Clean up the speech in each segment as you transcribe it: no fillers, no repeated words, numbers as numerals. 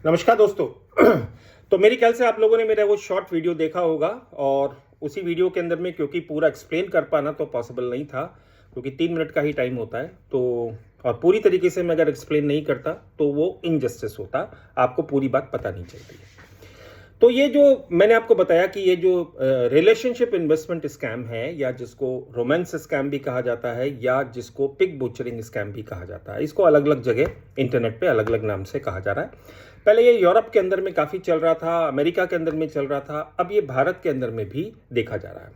नमस्कार दोस्तों। तो मेरे ख्याल से आप लोगों ने मेरा वो शॉर्ट वीडियो देखा होगा और उसी वीडियो के अंदर में क्योंकि पूरा एक्सप्लेन कर पाना तो पॉसिबल नहीं था, क्योंकि 3 मिनट का ही टाइम होता है। तो और पूरी तरीके से मैं अगर एक्सप्लेन नहीं करता तो वो इनजस्टिस होता, आपको पूरी बात पता नहीं चलती। तो ये जो मैंने आपको बताया कि ये जो रिलेशनशिप इन्वेस्टमेंट स्कैम है, या जिसको रोमांस स्कैम भी कहा जाता है, या जिसको पिग बुचरिंग स्कैम भी कहा जाता है, इसको अलग अलग जगह इंटरनेट पे अलग अलग नाम से कहा जा रहा है। पहले ये यूरोप के अंदर में काफ़ी चल रहा था, अमेरिका के अंदर में चल रहा था, अब ये भारत के अंदर में भी देखा जा रहा है।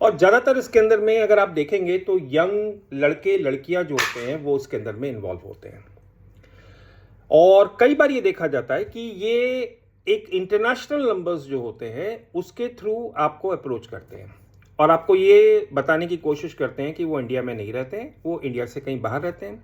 और ज़्यादातर इसके अंदर में अगर आप देखेंगे तो यंग लड़के लड़कियां जो होते हैं वो इसके अंदर में इन्वॉल्व होते हैं। और कई बार ये देखा जाता है कि ये एक इंटरनेशनल नंबर्स जो होते हैं उसके थ्रू आपको अप्रोच करते हैं और आपको ये बताने की कोशिश करते हैं कि वो इंडिया में नहीं रहते हैं, वो इंडिया से कहीं बाहर रहते हैं,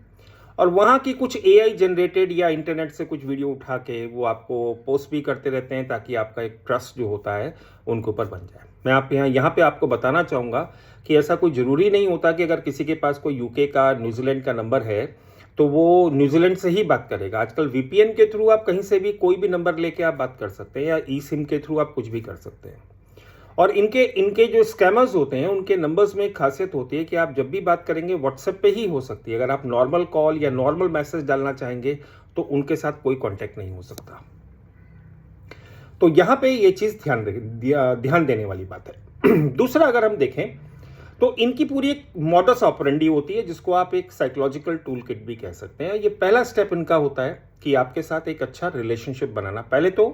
और वहाँ की कुछ एआई जनरेटेड या इंटरनेट से कुछ वीडियो उठा के वो आपको पोस्ट भी करते रहते हैं ताकि आपका एक ट्रस्ट जो होता है उनके ऊपर बन जाए। मैं आप यहाँ पे आपको बताना चाहूँगा कि ऐसा कोई ज़रूरी नहीं होता कि अगर किसी के पास कोई यूके का, न्यूजीलैंड का नंबर है तो वो न्यूजीलैंड से ही बात करेगा। आजकल वीपीएन के थ्रू आप कहीं से भी कोई भी नंबर लेके आप बात कर सकते हैं, या ई सिम के थ्रू आप कुछ भी कर सकते हैं। और इनके इनके जो स्कैमर्स होते हैं उनके नंबर्स में एक खासियत होती है कि आप जब भी बात करेंगे व्हाट्सएप पे ही हो सकती है। अगर आप नॉर्मल कॉल या नॉर्मल मैसेज डालना चाहेंगे तो उनके साथ कोई कांटेक्ट नहीं हो सकता। तो यहाँ पे ये चीज़ ध्यान देने वाली बात है। दूसरा, अगर हम देखें तो इनकी पूरी एक मॉडस ऑपरेंडी होती है जिसको आप एक साइकोलॉजिकल टूल किट भी कह सकते हैं। ये पहला स्टेप इनका होता है कि आपके साथ एक अच्छा रिलेशनशिप बनाना। पहले तो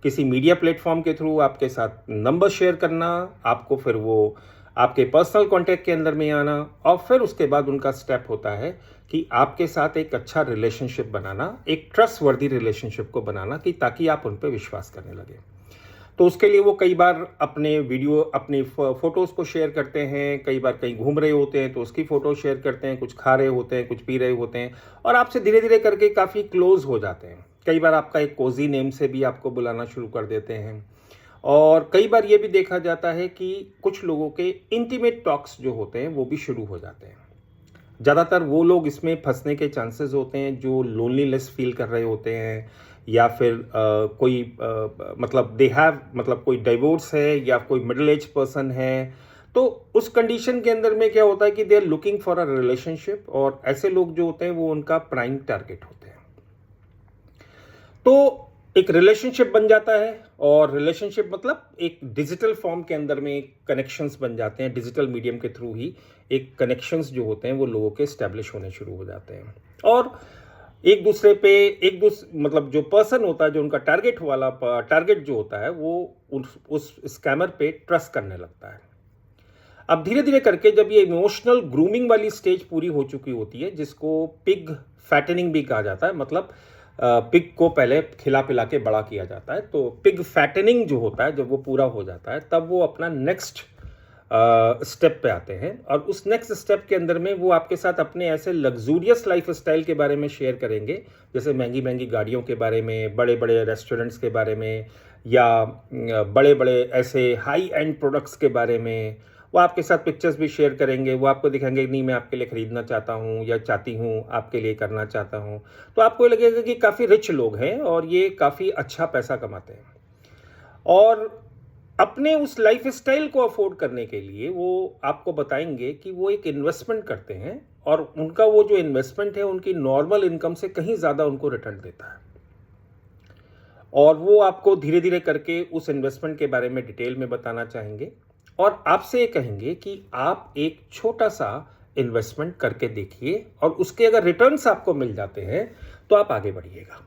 किसी मीडिया प्लेटफॉर्म के थ्रू आपके साथ नंबर शेयर करना, आपको फिर वो आपके पर्सनल कॉन्टैक्ट के अंदर में आना, और फिर उसके बाद उनका स्टेप होता है कि आपके साथ एक अच्छा रिलेशनशिप बनाना, एक ट्रस्टवर्दी रिलेशनशिप को बनाना, कि ताकि आप उन पर विश्वास करने लगे। तो उसके लिए वो कई बार अपने वीडियो, अपनी फोटोज़ को शेयर करते हैं, कई बार कहीं घूम रहे होते हैं तो उसकी फ़ोटो शेयर करते हैं, कुछ खा रहे होते हैं, कुछ पी रहे होते हैं, और आपसे धीरे धीरे करके काफ़ी क्लोज हो जाते हैं। कई बार आपका एक कोजी नेम से भी आपको बुलाना शुरू कर देते हैं। और कई बार ये भी देखा जाता है कि कुछ लोगों के इंटीमेट टॉक्स जो होते हैं वो भी शुरू हो जाते हैं। ज़्यादातर वो लोग इसमें फंसने के चांसेस होते हैं जो लोनलीनेस फील कर रहे होते हैं, या फिर कोई मतलब दे हैव, मतलब कोई डिवोर्स है या कोई मिडिल एज पर्सन है। तो उस कंडीशन के अंदर में क्या होता है कि they are looking for a relationship, और ऐसे लोग जो होते हैं वो उनका प्राइम टारगेट होते हैं। तो एक रिलेशनशिप बन जाता है, और रिलेशनशिप मतलब एक डिजिटल फॉर्म के अंदर में कनेक्शंस बन जाते हैं। डिजिटल मीडियम के थ्रू ही एक कनेक्शंस जो होते हैं वो लोगों के एस्टेब्लिश होने शुरू हो जाते हैं, और एक दूसरे पे मतलब जो पर्सन होता है, जो उनका टारगेट जो होता है, वो उस स्कैमर पे ट्रस्ट करने लगता है। अब धीरे धीरे करके जब ये इमोशनल ग्रूमिंग वाली स्टेज पूरी हो चुकी होती है, जिसको पिग फैटनिंग भी कहा जाता है, मतलब पिग को पहले खिला पिला के बड़ा किया जाता है, तो पिग फैटनिंग जो होता है, जब वो पूरा हो जाता है तब वो अपना नेक्स्ट स्टेप पे आते हैं। और उस नेक्स्ट स्टेप के अंदर में वो आपके साथ अपने ऐसे लग्जूरियस लाइफ स्टाइल के बारे में शेयर करेंगे, जैसे महंगी महंगी गाड़ियों के बारे में, बड़े बड़े रेस्टोरेंट्स के बारे में, या बड़े बड़े ऐसे हाई एंड प्रोडक्ट्स के बारे में। वो आपके साथ पिक्चर्स भी शेयर करेंगे, वो आपको दिखाएंगे नहीं मैं आपके लिए ख़रीदना चाहता हूँ या चाहती हूँ, आपके लिए करना चाहता हूँ। तो आपको लगेगा कि काफ़ी रिच लोग हैं और ये काफ़ी अच्छा पैसा कमाते हैं, और अपने उस लाइफ स्टाइल को अफोर्ड करने के लिए वो आपको बताएंगे कि वो एक इन्वेस्टमेंट करते हैं, और उनका वो जो इन्वेस्टमेंट है उनकी नॉर्मल इनकम से कहीं ज़्यादा उनको रिटर्न देता है। और वो आपको धीरे धीरे करके उस इन्वेस्टमेंट के बारे में डिटेल में बताना चाहेंगे, और आपसे ये कहेंगे कि आप एक छोटा सा इन्वेस्टमेंट करके देखिए, और उसके अगर रिटर्न्स आपको मिल जाते हैं तो आप आगे बढ़िएगा।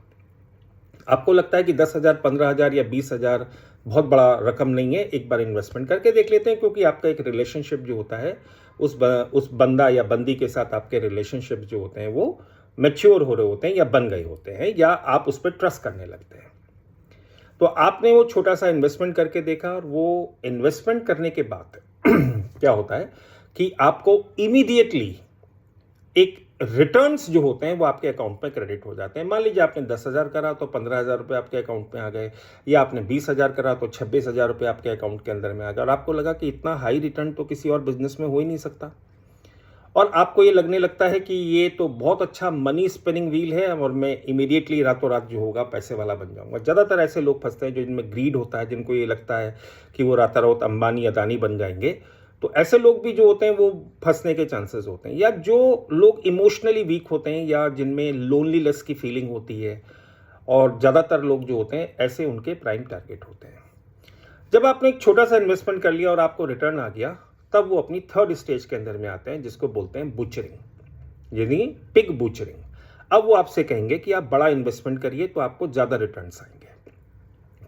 आपको लगता है कि 10,000, 15,000 या 20,000 बहुत बड़ा रकम नहीं है, एक बार इन्वेस्टमेंट करके देख लेते हैं, क्योंकि आपका एक रिलेशनशिप जो होता है उस बंदा या बंदी के साथ आपके रिलेशनशिप जो होते हैं वो मैच्योर हो रहे होते हैं, या बन गए होते हैं, या आप उस पर ट्रस्ट करने लगते हैं। तो आपने वो छोटा सा इन्वेस्टमेंट करके देखा, और वो इन्वेस्टमेंट करने के बाद क्या होता है कि आपको इमीडिएटली एक रिटर्न्स जो होते हैं वो आपके अकाउंट में क्रेडिट हो जाते हैं। मान लीजिए आपने 10,000 करा तो 15,000 रुपये आपके अकाउंट में आ गए, या आपने 20,000 करा तो 26,000 रुपये आपके अकाउंट के अंदर में आ गए, और आपको लगा कि इतना हाई रिटर्न तो किसी और बिजनेस में हो ही नहीं सकता। और आपको ये लगने लगता है कि ये तो बहुत अच्छा मनी स्पिनिंग व्हील है और मैं इमीडिएटली रातों रात जो होगा पैसे वाला बन जाऊंगा। ज़्यादातर ऐसे लोग फंसते हैं जो जिनमें ग्रीड होता है, जिनको ये लगता है कि वो राता रात अंबानी अदानी बन जाएंगे। तो ऐसे लोग भी जो होते हैं वो फंसने के चांसेस होते हैं। या जो लोग इमोशनली वीक होते हैं या जिनमें लोनलीनेस की फीलिंग होती है, और ज़्यादातर लोग जो होते हैं ऐसे उनके प्राइम टारगेट होते हैं। जब आपने एक छोटा सा इन्वेस्टमेंट कर लिया और आपको रिटर्न आ गया, तब वो अपनी थर्ड स्टेज के अंदर में आते हैं जिसको बोलते हैं बूचरिंग, यानी पिग बूचरिंग। अब वो आपसे कहेंगे कि आप बड़ा इन्वेस्टमेंट करिए तो आपको ज़्यादा रिटर्न्स आएंगे,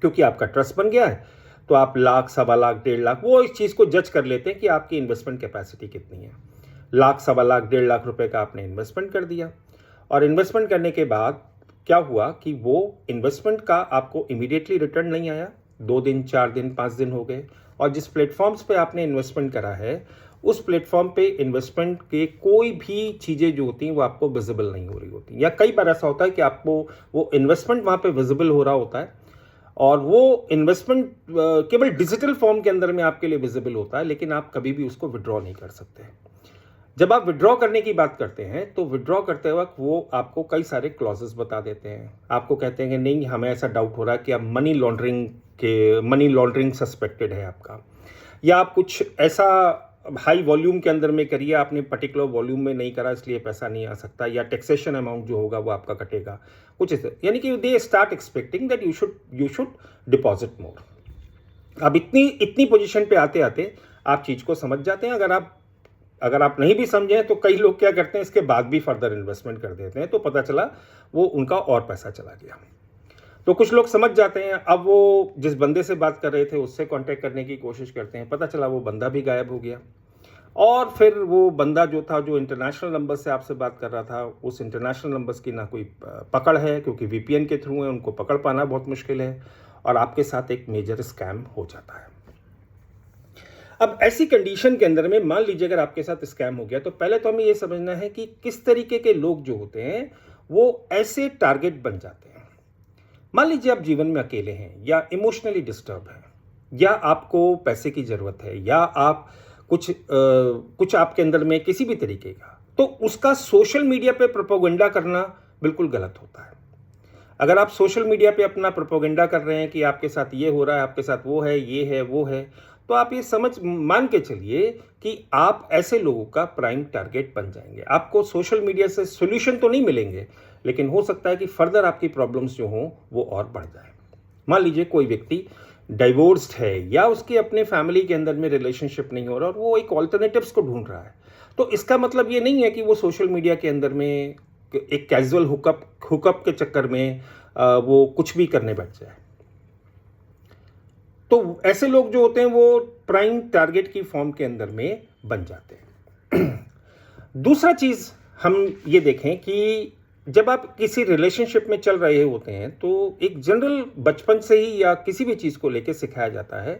क्योंकि आपका ट्रस्ट बन गया है। तो आप लाख, सवा लाख, 1.5 लाख, वो इस चीज़ को जज कर लेते हैं कि आपकी इन्वेस्टमेंट कैपेसिटी कितनी है। लाख, सवा लाख, 1.5 लाख रुपए का आपने इन्वेस्टमेंट कर दिया, और इन्वेस्टमेंट करने के बाद क्या हुआ कि वो इन्वेस्टमेंट का आपको इमीडिएटली रिटर्न नहीं आया। 2 दिन, 4 दिन, 5 दिन हो गए, और जिस प्लेटफॉर्म्स पे आपने इन्वेस्टमेंट करा है उस प्लेटफॉर्म पे इन्वेस्टमेंट के कोई भी चीज़ें जो होती हैं वो आपको विजिबल नहीं हो रही होती। या कई बार ऐसा होता है कि आपको वो इन्वेस्टमेंट वहाँ पे विजिबल हो रहा होता है, और वो इन्वेस्टमेंट केवल डिजिटल फॉर्म के अंदर में आपके लिए विजिबल होता है, लेकिन आप कभी भी उसको विड्रॉ नहीं कर सकते। जब आप विड्रॉ करने की बात करते हैं तो विड्रॉ करते वक्त वो आपको कई सारे क्लॉजेस बता देते हैं। आपको कहते हैं कि नहीं, हमें ऐसा डाउट हो रहा है कि आप मनी लॉन्ड्रिंग सस्पेक्टेड है आपका, या आप कुछ ऐसा हाई वॉल्यूम के अंदर में करिए, आपने पर्टिकुलर वॉल्यूम में नहीं करा इसलिए पैसा नहीं आ सकता, या टैक्सेशन अमाउंट जो होगा वो आपका कटेगा, कुछ ऐसे। यानी कि they start expecting that you should deposit more. अब इतनी पोजीशन पे आते आते आप चीज़ को समझ जाते हैं। अगर आप नहीं भी समझे तो कई लोग क्या करते हैं, इसके बाद भी फर्दर इन्वेस्टमेंट कर देते हैं, तो पता चला वो उनका और पैसा चला गया। तो कुछ लोग समझ जाते हैं, अब वो जिस बंदे से बात कर रहे थे उससे कांटेक्ट करने की कोशिश करते हैं, पता चला वो बंदा भी गायब हो गया। और फिर वो बंदा जो था, जो इंटरनेशनल नंबर से आपसे बात कर रहा था, उस इंटरनेशनल नंबर्स की ना कोई पकड़ है, क्योंकि वीपीएन के थ्रू है, उनको पकड़ पाना बहुत मुश्किल है, और आपके साथ एक मेजर स्कैम हो जाता है। अब ऐसी कंडीशन के अंदर में मान लीजिए अगर आपके साथ स्कैम हो गया, तो पहले तो हमें ये समझना है कि किस तरीके के लोग जो होते हैं वो ऐसे टारगेट बन जाते हैं। मान लीजिए आप जीवन में अकेले हैं, या इमोशनली डिस्टर्ब हैं, या आपको पैसे की जरूरत है, या आप कुछ आपके अंदर में किसी भी तरीके का, तो उसका सोशल मीडिया पे प्रोपेगेंडा करना बिल्कुल गलत होता है। अगर आप सोशल मीडिया पे अपना प्रोपेगेंडा कर रहे हैं कि आपके साथ ये हो रहा है, आपके साथ वो है, ये है, वो है, तो आप ये मान के चलिए कि आप ऐसे लोगों का प्राइम टारगेट बन जाएंगे। आपको सोशल मीडिया से सोल्यूशन तो नहीं मिलेंगे, लेकिन हो सकता है कि फर्दर आपकी प्रॉब्लम्स जो हों वो और बढ़ जाए। मान लीजिए कोई व्यक्ति डाइवोर्स्ड है, या उसके अपने फैमिली के अंदर में रिलेशनशिप नहीं हो रहा, और वो एक ऑल्टरनेटिव्स को ढूंढ रहा है, तो इसका मतलब ये नहीं है कि वो सोशल मीडिया के अंदर में एक कैजुअल हुकअप के चक्कर में वो कुछ भी करने बैठ जाए। तो ऐसे लोग जो होते हैं वो प्राइम टारगेट की फॉर्म के अंदर में बन जाते हैं। दूसरा चीज हम ये देखें कि जब आप किसी रिलेशनशिप में चल रहे होते हैं, तो एक जनरल बचपन से ही या किसी भी चीज को लेकर सिखाया जाता है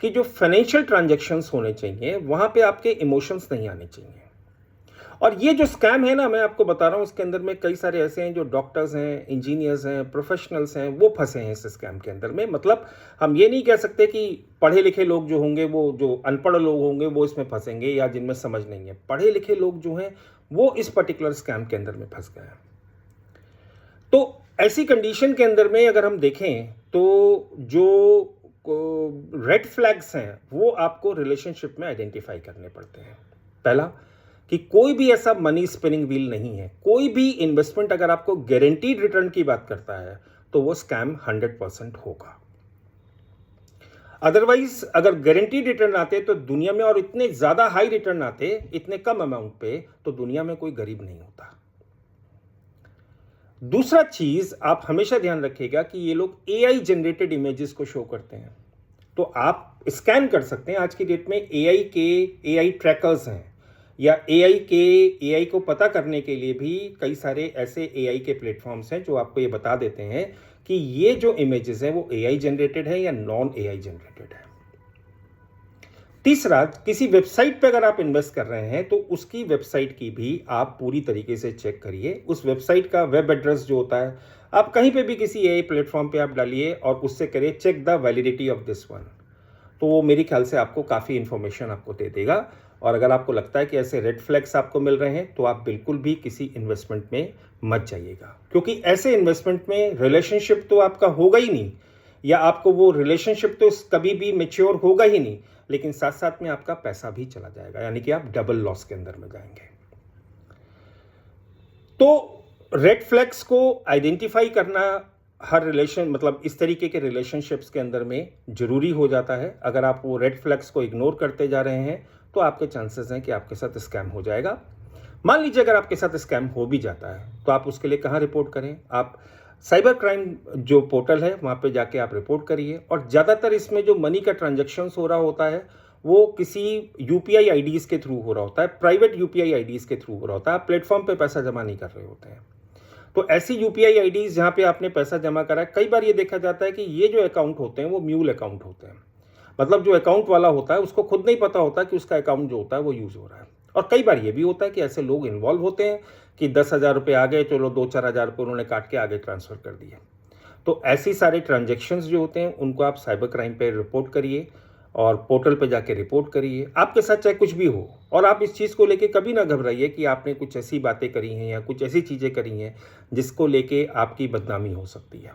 कि जो फाइनेंशियल ट्रांजैक्शंस होने चाहिए वहां पे आपके इमोशंस नहीं आने चाहिए। और ये जो स्कैम है ना, मैं आपको बता रहा हूँ, इसके अंदर में कई सारे ऐसे हैं जो डॉक्टर्स हैं, इंजीनियर्स हैं, प्रोफेशनल्स हैं, वो फंसे हैं इस स्कैम के अंदर में। मतलब हम ये नहीं कह सकते कि पढ़े लिखे लोग जो होंगे, वो जो अनपढ़ लोग होंगे वो इसमें फंसेंगे, या जिनमें समझ नहीं है। पढ़े लिखे लोग जो हैं वो इस पर्टिकुलर स्कैम के अंदर में फंस गए हैं। तो ऐसी कंडीशन के अंदर में अगर हम देखें तो जो रेड फ्लैग्स हैं वो आपको रिलेशनशिप में आइडेंटिफाई करने पड़ते हैं। पहला, कि कोई भी ऐसा मनी स्पिनिंग व्हील नहीं है। कोई भी इन्वेस्टमेंट अगर आपको गारंटीड रिटर्न की बात करता है तो वो स्कैम 100% होगा। अदरवाइज अगर गारंटीड रिटर्न आते तो दुनिया में, और इतने ज्यादा हाई रिटर्न आते इतने कम अमाउंट पे, तो दुनिया में कोई गरीब नहीं होता। दूसरा चीज आप हमेशा ध्यान रखिएगा कि ये लोग एआई जनरेटेड इमेजेस को शो करते हैं, तो आप स्कैन कर सकते हैं। आज की डेट में एआई ट्रैकर्स हैं, या एआई को पता करने के लिए भी कई सारे ऐसे एआई के प्लेटफॉर्म्स हैं जो आपको ये बता देते हैं कि ये जो इमेजेस हैं वो एआई जनरेटेड है या नॉन एआई जनरेटेड है। तीसरा, किसी वेबसाइट पे अगर आप इन्वेस्ट कर रहे हैं तो उसकी वेबसाइट की भी आप पूरी तरीके से चेक करिए। उस वेबसाइट का वेब एड्रेस जो होता है, आप कहीं पे भी किसी एआई प्लेटफॉर्म पे आप डालिए और उससे करिए check the validity of this one, तो वो मेरे ख्याल से आपको काफ़ी इंफॉर्मेशन आपको दे देगा। और अगर आपको लगता है कि ऐसे रेड फ्लैग्स आपको मिल रहे हैं तो आप बिल्कुल भी किसी इन्वेस्टमेंट में मत जाइएगा, क्योंकि ऐसे इन्वेस्टमेंट में रिलेशनशिप तो आपका होगा ही नहीं, या आपको वो रिलेशनशिप तो कभी भी मैच्योर होगा ही नहीं, लेकिन साथ साथ में आपका पैसा भी चला जाएगा, यानी कि आप डबल लॉस के अंदर में जाएंगे। तो रेड फ्लैग्स को आइडेंटिफाई करना हर रिलेशन मतलब इस तरीके के रिलेशनशिप्स के अंदर में जरूरी हो जाता है। अगर आप वो रेड फ्लैग्स को इग्नोर करते जा रहे हैं तो आपके चांसेस हैं कि आपके साथ स्कैम हो जाएगा। मान लीजिए अगर आपके साथ स्कैम हो भी जाता है तो आप उसके लिए कहाँ रिपोर्ट करें? आप साइबर क्राइम जो पोर्टल है वहाँ पे जाके आप रिपोर्ट करिए। और ज़्यादातर इसमें जो मनी का ट्रांजैक्शंस हो रहा होता है वो किसी यूपीआई आईडीज़ के थ्रू हो रहा होता है, प्राइवेट यूपीआई आईडीज़ के थ्रू हो रहा होता है। आप प्लेटफॉर्म पे पैसा जमा नहीं कर रहे होते हैं। तो ऐसी यूपीआई आईडीज़ जहाँ पे आपने पैसा जमा करा है, कई बार ये देखा जाता है कि ये जो अकाउंट होते हैं वो म्यूल अकाउंट होते हैं। मतलब जो अकाउंट वाला होता है उसको खुद नहीं पता होता कि उसका अकाउंट जो होता है वो यूज़ हो रहा है। और कई बार ये भी होता है कि ऐसे लोग इन्वॉल्व होते हैं कि 10,000 रुपये आ गए, चलो 2-4 हज़ार रुपये उन्होंने काट के आगे ट्रांसफ़र कर दिए। तो ऐसी सारे ट्रांजेक्शन्स जो होते हैं उनको आप साइबर क्राइम पे रिपोर्ट करिए और पोर्टल पे जाके रिपोर्ट करिए। आपके साथ चाहे कुछ भी हो, और आप इस चीज़ को लेके कभी ना घबराइए कि आपने कुछ ऐसी बातें करी हैं या कुछ ऐसी चीज़ें करी हैं जिसको लेके आपकी बदनामी हो सकती है,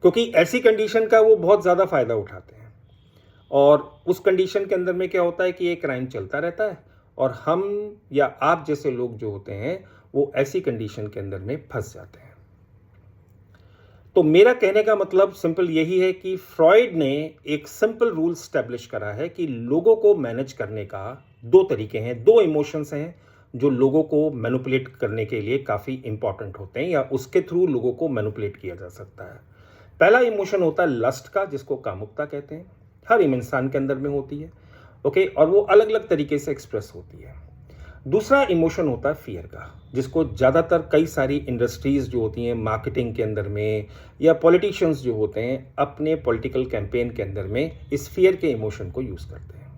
क्योंकि ऐसी कंडीशन का वो बहुत ज़्यादा फ़ायदा उठाते हैं। और उस कंडीशन के अंदर में क्या होता है कि ये क्राइम चलता रहता है और हम या आप जैसे लोग जो होते हैं वो ऐसी कंडीशन के अंदर में फंस जाते हैं। तो मेरा कहने का मतलब सिंपल यही है कि फ्रॉइड ने एक सिंपल रूल स्टैब्लिश करा है कि लोगों को मैनेज करने का दो तरीके हैं, दो इमोशंस हैं जो लोगों को मैनिपुलेट करने के लिए काफ़ी इंपॉर्टेंट होते हैं या उसके थ्रू लोगों को मैनिपुलेट किया जा सकता है। पहला इमोशन होता है लस्ट का, जिसको कामुकता कहते हैं। हर इंसान के अंदर में होती है, ओके, और वो अलग अलग तरीके से एक्सप्रेस होती है। दूसरा इमोशन होता है फियर का, जिसको ज़्यादातर कई सारी इंडस्ट्रीज़ जो होती हैं मार्केटिंग के अंदर में या पॉलिटिशियंस जो होते हैं अपने पॉलिटिकल कैंपेन के अंदर में इस फियर के इमोशन को यूज़ करते हैं।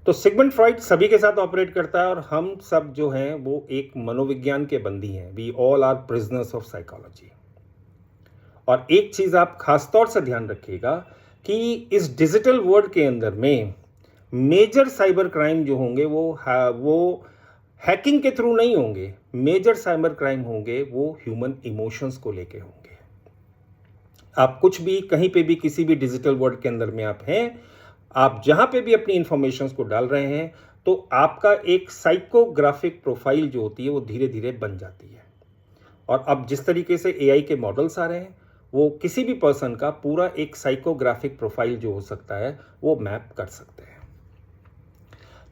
तो सिगमंड फ्रॉइड सभी के साथ ऑपरेट करता है और हम सब जो हैं वो एक मनोविज्ञान के बंदी हैं। We all are prisoners of psychology. और एक चीज़ आप खास तौर से ध्यान रखिएगा कि इस डिजिटल वर्ल्ड के अंदर में मेजर साइबर क्राइम जो होंगे वो हैकिंग के थ्रू नहीं होंगे। मेजर साइबर क्राइम होंगे वो ह्यूमन इमोशंस को लेके होंगे। आप कुछ भी कहीं पे भी किसी भी डिजिटल वर्ल्ड के अंदर में आप हैं, आप जहां पे भी अपनी इंफॉर्मेशंस को डाल रहे हैं तो आपका एक साइकोग्राफिक प्रोफाइल जो होती है वो धीरे धीरे बन जाती है। और अब जिस तरीके से एआई के मॉडल्स आ रहे हैं वो किसी भी पर्सन का पूरा एक साइकोग्राफिक प्रोफाइल जो हो सकता है वो मैप कर सकते हैं।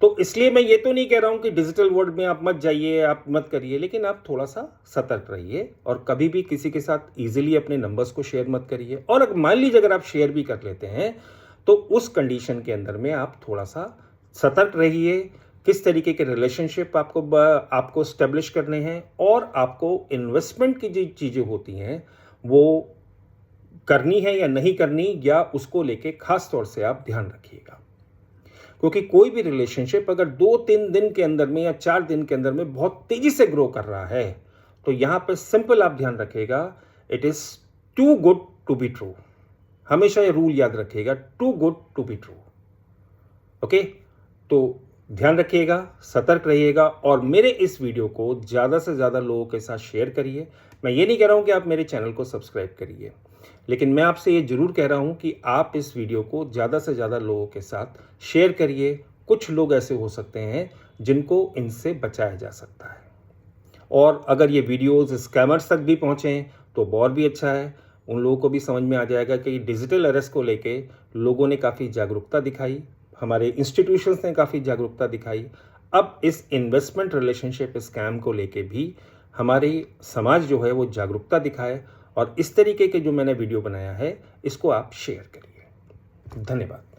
तो इसलिए मैं ये तो नहीं कह रहा हूं कि डिजिटल वर्ल्ड में आप मत जाइए, आप मत करिए, लेकिन आप थोड़ा सा सतर्क रहिए और कभी भी किसी के साथ इजीली अपने नंबर्स को शेयर मत करिए। और अगर मान लीजिए अगर आप शेयर भी कर लेते हैं तो उस कंडीशन के अंदर में आप थोड़ा सा सतर्क रहिए किस तरीके के रिलेशनशिप आपको स्टेब्लिश करने हैं, और आपको इन्वेस्टमेंट की जो चीज़ें होती हैं वो करनी है या नहीं करनी, या उसको लेके खास तौर से आप ध्यान रखिएगा। क्योंकि कोई भी रिलेशनशिप अगर 2-3 दिन के अंदर में या 4 दिन के अंदर में बहुत तेजी से ग्रो कर रहा है तो यहां पे सिंपल आप ध्यान रखिएगा, it is too good to be true. हमेशा ये रूल याद रखिएगा, too good to be true. Okay, तो ध्यान रखिएगा, सतर्क रहिएगा और मेरे इस वीडियो को ज़्यादा से ज़्यादा लोगों के साथ शेयर करिए। मैं ये नहीं कह रहा हूँ कि आप मेरे चैनल को सब्सक्राइब करिए, लेकिन मैं आपसे ये ज़रूर कह रहा हूँ कि आप इस वीडियो को ज़्यादा से ज़्यादा लोगों के साथ शेयर करिए। कुछ लोग ऐसे हो सकते हैं जिनको इनसे बचाया जा सकता है, और अगर ये वीडियोज़ स्कैमर्स तक भी पहुँचें तो और भी अच्छा है। उन लोगों को भी समझ में आ जाएगा कि डिजिटल अरेस्ट को लेके लोगों ने काफ़ी जागरूकता दिखाई, हमारे इंस्टीट्यूशंस ने काफ़ी जागरूकता दिखाई। अब इस इन्वेस्टमेंट रिलेशनशिप स्कैम को लेके भी हमारी समाज जो है वो जागरूकता दिखाए, और इस तरीके के जो मैंने वीडियो बनाया है इसको आप शेयर करिए। धन्यवाद।